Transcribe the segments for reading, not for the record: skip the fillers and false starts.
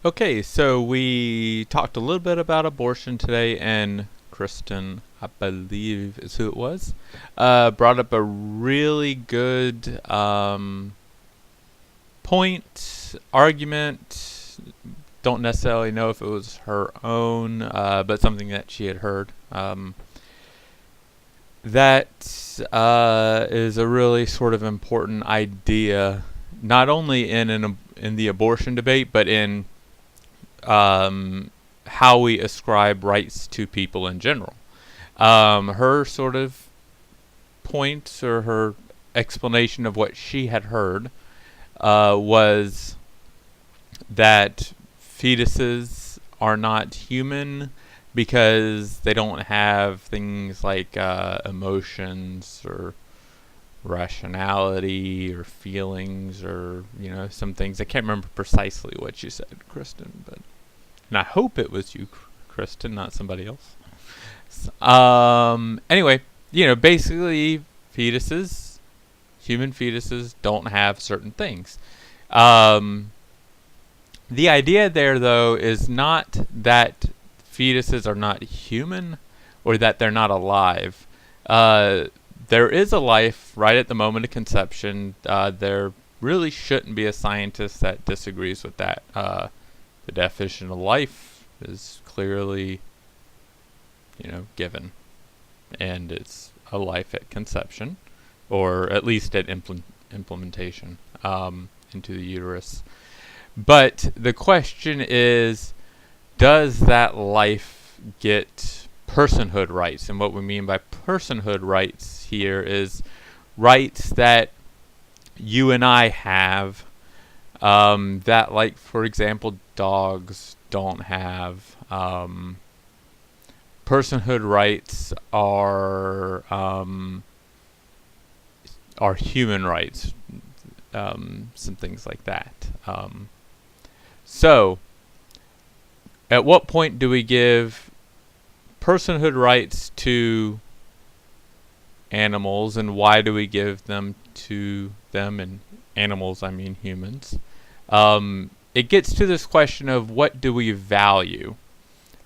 Okay, so we talked a little bit about abortion today, and Kristen, I believe is who it was, brought up a really good argument. Don't necessarily know if it was her own, but something that she had heard. That is a really sort of important idea, not only in the abortion debate, but in how we ascribe rights to people in general. Her sort of point or her explanation of what she had heard was that fetuses are not human because they don't have things like emotions or rationality or feelings or some things. I can't remember precisely what you said, Kristen, but and I hope it was you, Kristen, not somebody else. Anyway, basically fetuses, human fetuses don't have certain things. The idea there, though, is not that fetuses are not human or that they're not alive. There is a life right at the moment of conception. There really shouldn't be a scientist that disagrees with that. The definition of life is clearly, given. And it's a life at conception, or at least at implementation into the uterus. But the question is, does that life get personhood rights? And what we mean by personhood rights here is rights that you and I have that, like, for example, dogs don't have. Personhood rights are human rights, some things like that. So, at what point do we give personhood rights to animals, and why do we give them to them? And animals, I mean humans. It gets to this question of what do we value?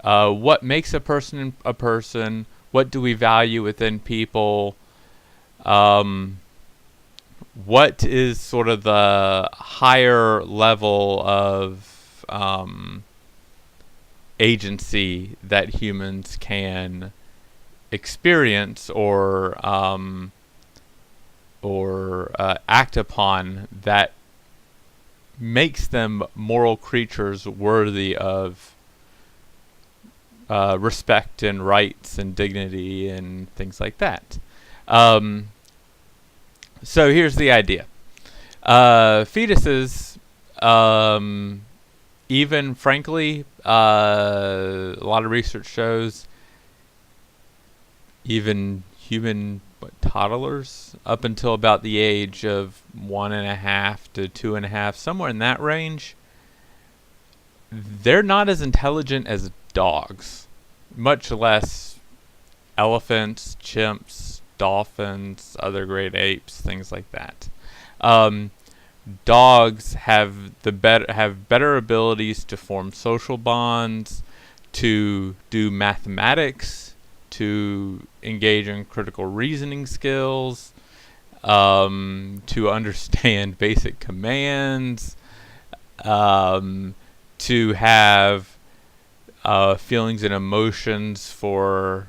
What makes a person a person? What do we value within people? What is sort of the higher level of agency that humans can experience or act upon that makes them moral creatures worthy of respect and rights and dignity and things like that. So here's the idea. Fetuses, even frankly, a lot of research shows even human toddlers up until about the age of 1.5 to 2.5, somewhere in that range, they're not as intelligent as dogs, much less elephants, chimps, dolphins, other great apes, things like that. Dogs have better abilities to form social bonds, to do mathematics, to engage in critical reasoning skills, to understand basic commands, to have feelings and emotions for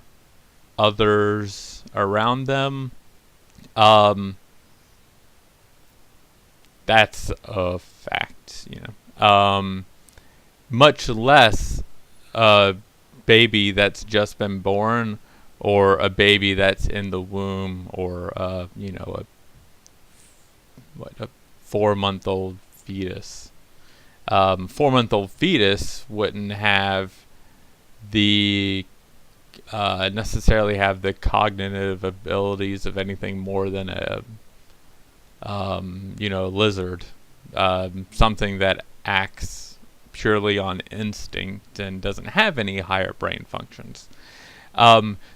others around them. That's a fact, much less a baby that's just been born, or a baby that's in the womb, or a 4-month-old fetus. 4-month-old fetus wouldn't have necessarily have the cognitive abilities of anything more than a lizard, something that acts purely on instinct and doesn't have any higher brain functions.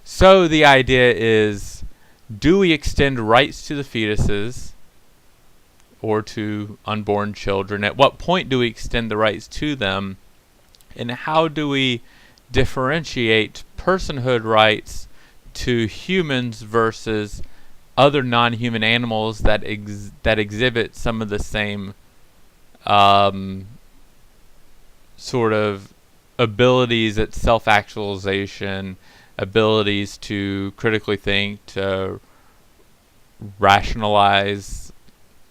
So the idea is, do we extend rights to the fetuses or to unborn children? At what point do we extend the rights to them? And how do we differentiate personhood rights to humans versus other non-human animals that exhibit some of the same sort of abilities at self-actualization, abilities to critically think, to rationalize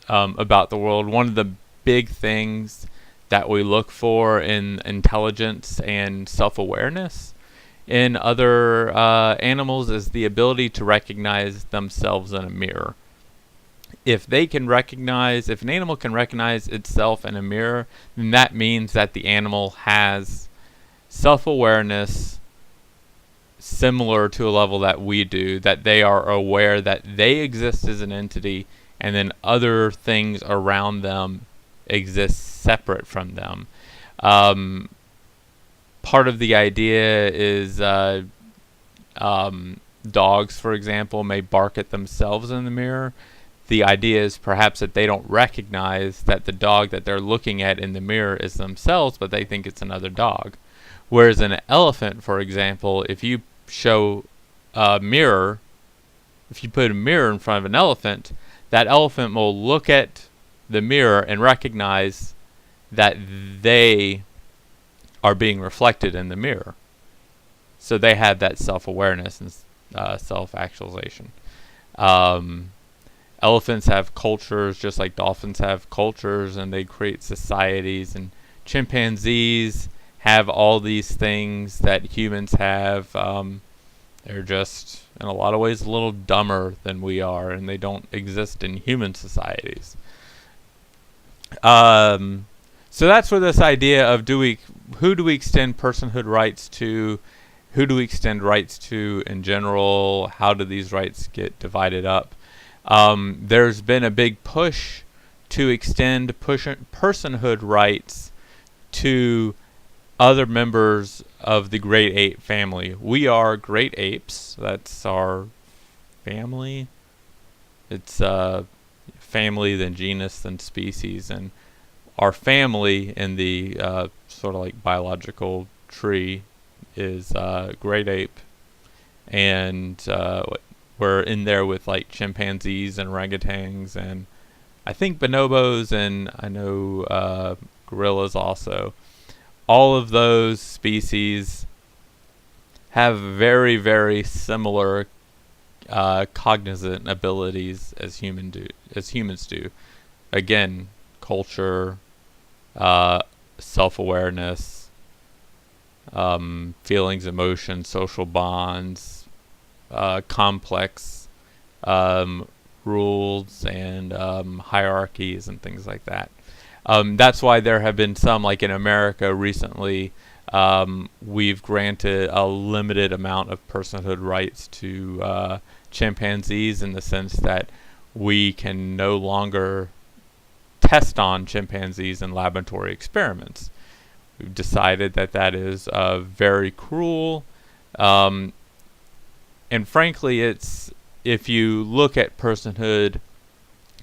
about the world. One of the big things that we look for in intelligence and self-awareness in other animals is the ability to recognize themselves in a mirror. If an animal can recognize itself in a mirror, then that means that the animal has self-awareness similar to a level that we do, that they are aware that they exist as an entity and then other things around them exist separate from them. Part of the idea is dogs, for example, may bark at themselves in the mirror. The idea is perhaps that they don't recognize that the dog that they're looking at in the mirror is themselves, but they think it's another dog. Whereas an elephant, for example, if you put a mirror in front of an elephant, that elephant will look at the mirror and recognize that they are being reflected in the mirror. So they have that self-awareness and self-actualization. Elephants have cultures just like dolphins have cultures, and they create societies, and chimpanzees have all these things that humans have. They're just, in a lot of ways, a little dumber than we are, and they don't exist in human societies. So that's where this idea of who do we extend personhood rights to, who do we extend rights to in general, how do these rights get divided up? There's been a big push to extend personhood rights to other members of the Great Ape family. We are Great Apes. That's our family. It's family, then genus, then species, and our family in the sort of like biological tree is Great Ape, and we're in there with like chimpanzees and orangutans, and I think bonobos, and I know gorillas also. All of those species have very, very similar cognizant abilities as humans do. Again, culture, self-awareness, feelings, emotions, social bonds, complex rules and hierarchies and things like that. That's why there have been some, like in America recently, we've granted a limited amount of personhood rights to chimpanzees, in the sense that we can no longer test on chimpanzees in laboratory experiments. We've decided that that is very cruel, and frankly, if you look at personhood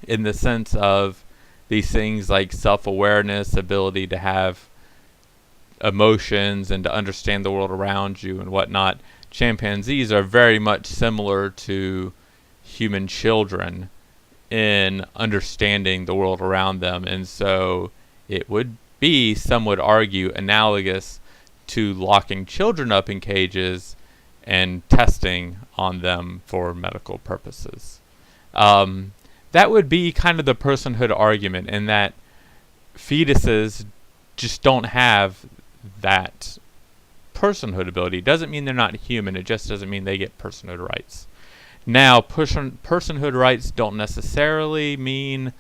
in the sense of these things like self-awareness, ability to have emotions and to understand the world around you and whatnot, chimpanzees are very much similar to human children in understanding the world around them. And so it would be, some would argue, analogous to locking children up in cages and testing on them for medical purposes. That would be kind of the personhood argument, in that fetuses just don't have that personhood ability. It doesn't mean they're not human, it just doesn't mean they get personhood rights. Now, personhood rights don't necessarily mean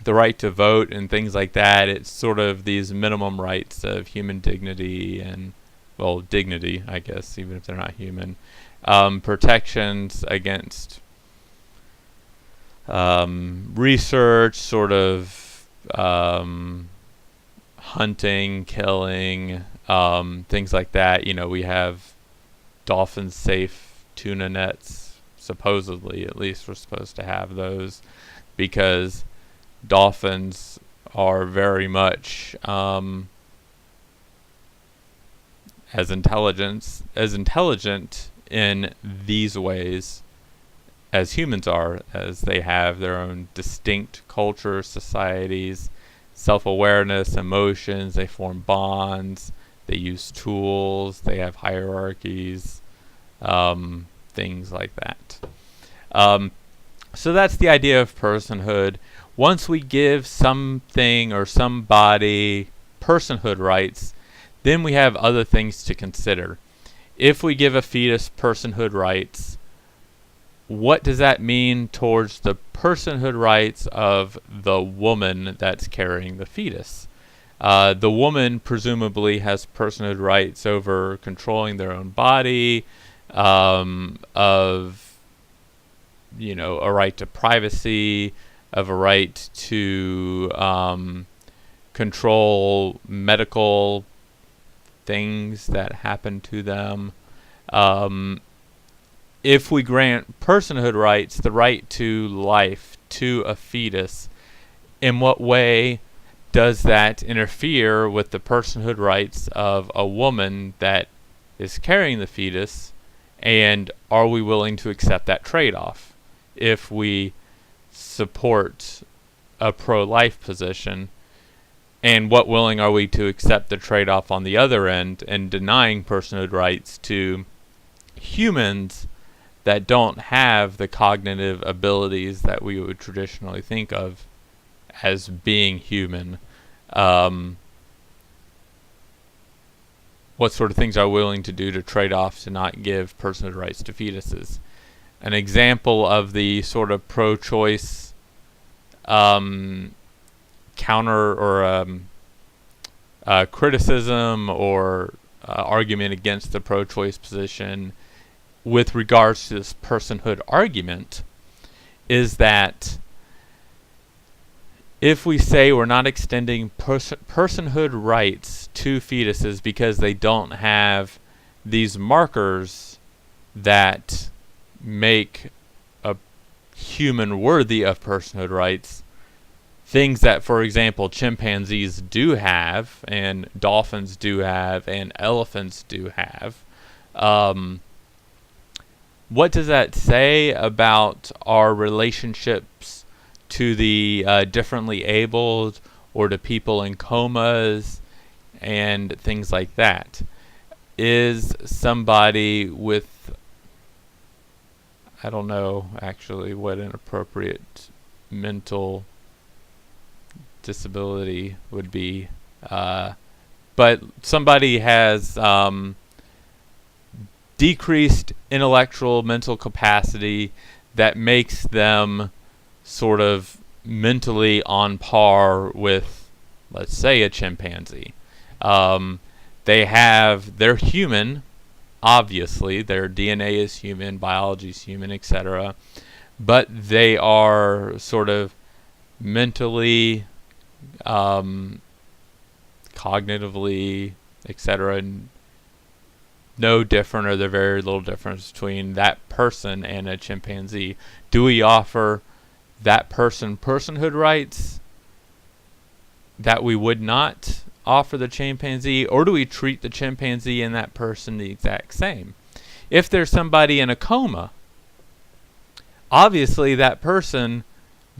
the right to vote and things like that. It's sort of these minimum rights of human dignity and, well, dignity, I guess, even if they're not human. Protections against research, sort of hunting, killing, things like that. You know, we have dolphins safe tuna nets, supposedly, at least we're supposed to have those, because dolphins are very much as intelligent in these ways as humans are, as they have their own distinct cultures, societies, self-awareness, emotions. They form bonds. They use tools. They have hierarchies, things like that. So that's the idea of personhood. Once we give something or somebody personhood rights, then we have other things to consider. If we give a fetus personhood rights, what does that mean towards the personhood rights of the woman that's carrying the fetus? The woman presumably has personhood rights over controlling their own body, of a right to privacy, of a right to control medical things that happen to them. If we grant personhood rights, the right to life, to a fetus, in what way does that interfere with the personhood rights of a woman that is carrying the fetus, and are we willing to accept that trade-off if we support a pro-life position? And what willing are we to accept the trade-off on the other end and denying personhood rights to humans that don't have the cognitive abilities that we would traditionally think of as being human? What sort of things are we willing to do to trade off to not give personhood rights to fetuses? An example of the sort of pro-choice counter or criticism or argument against the pro-choice position with regards to this personhood argument is that if we say we're not extending personhood rights to fetuses because they don't have these markers that make a human worthy of personhood rights, things that, for example, chimpanzees do have, and dolphins do have, and elephants do have, what does that say about our relationships to the differently abled or to people in comas and things like that? Is somebody with, I don't know actually what an appropriate mental disability would be, but somebody has decreased intellectual mental capacity that makes them sort of mentally on par with, let's say, a chimpanzee. They're human, obviously, their DNA is human, biology is human, etc., but they are sort of mentally, cognitively, etc., no different, or there's very little difference between that person and a chimpanzee. Do we offer that person personhood rights that we would not offer the chimpanzee, or do we treat the chimpanzee and that person the exact same? If there's somebody in a coma, obviously that person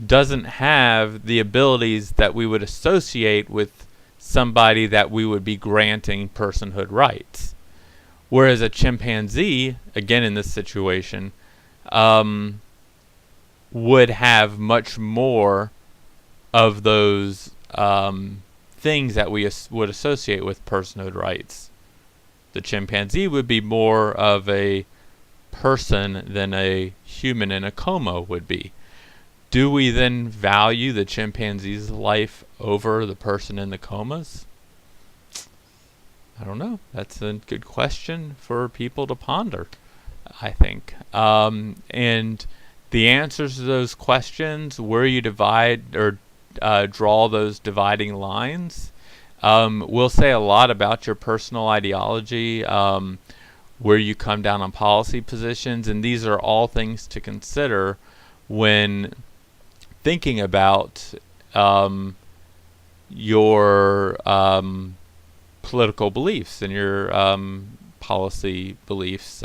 doesn't have the abilities that we would associate with somebody that we would be granting personhood rights. Whereas a chimpanzee, again in this situation, would have much more of those things that we would associate with personhood rights. The chimpanzee would be more of a person than a human in a coma would be. Do we then value the chimpanzee's life over the person in the comas? I don't know. That's a good question for people to ponder, I think. And the answers to those questions, where you divide or draw those dividing lines, will say a lot about your personal ideology, where you come down on policy positions, and these are all things to consider when thinking about your political beliefs and your policy beliefs.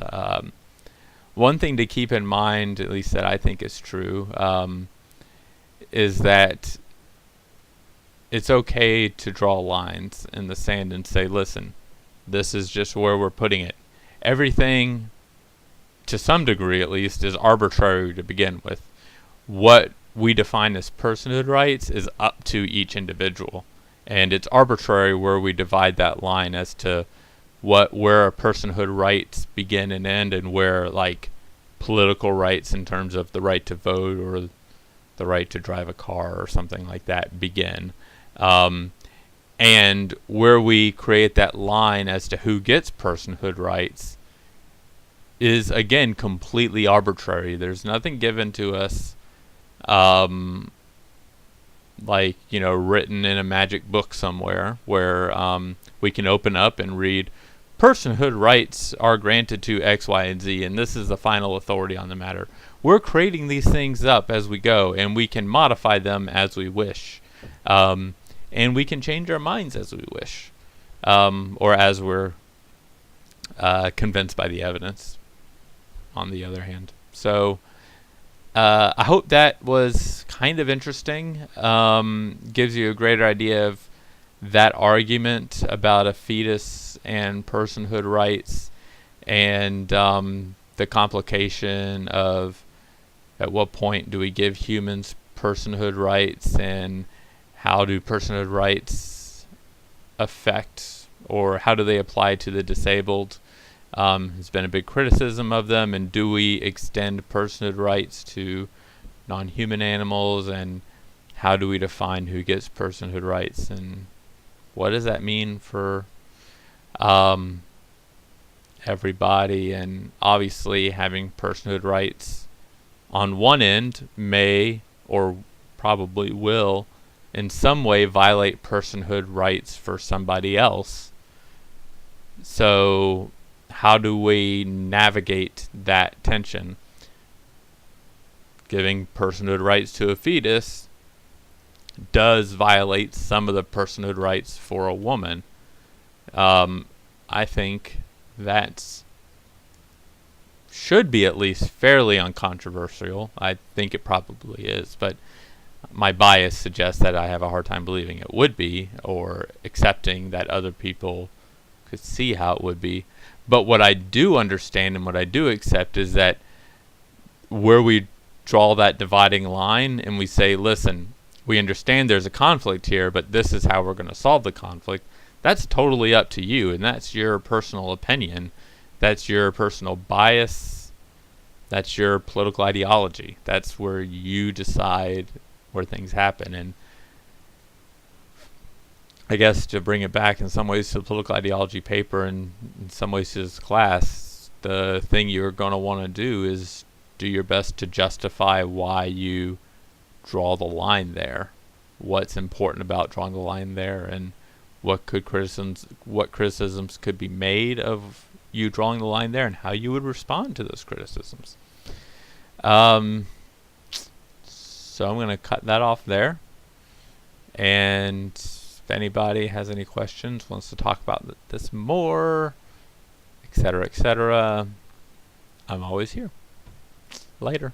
One thing to keep in mind, at least that I think is true, is that it's okay to draw lines in the sand and say, listen, this is just where we're putting it. Everything, to some degree at least, is arbitrary to begin with. What we define as personhood rights is up to each individual. And it's arbitrary where we divide that line as to where personhood rights begin and end, and where like political rights in terms of the right to vote or the right to drive a car or something like that begin. And where we create that line as to who gets personhood rights is, again, completely arbitrary. There's nothing given to us, like, written in a magic book somewhere where we can open up and read, personhood rights are granted to X, Y, and Z, and this is the final authority on the matter. We're creating these things up as we go, and we can modify them as we wish. And we can change our minds as we wish, or as we're convinced by the evidence, on the other hand. So I hope that was kind of interesting. Gives you a greater idea of that argument about a fetus and personhood rights, and the complication of at what point do we give humans personhood rights, and how do personhood rights affect, or how do they apply to the disabled? There's been a big criticism of them, and do we extend personhood rights to non-human animals, and how do we define who gets personhood rights, and what does that mean for everybody? And obviously having personhood rights on one end may, or probably will, in some way violate personhood rights for somebody else. So how do we navigate that tension? Giving personhood rights to a fetus does violate some of the personhood rights for a woman. I think that should be at least fairly uncontroversial. I think it probably is, but my bias suggests that I have a hard time believing it would be, or accepting that other people could see how it would be. But what I do understand and what I do accept is that where we draw that dividing line and we say, listen, we understand there's a conflict here, but this is how we're going to solve the conflict, that's totally up to you, and that's your personal opinion. That's your personal bias. That's your political ideology. That's where you decide where things happen. And I guess to bring it back in some ways to the political ideology paper, and in some ways to this class, the thing you're going to want to do is do your best to justify why you draw the line there, what's important about drawing the line there, and what criticisms could be made of you drawing the line there, and how you would respond to those criticisms. So I'm going to cut that off there, and if anybody has any questions, wants to talk about this more, etc., I'm always here. Later.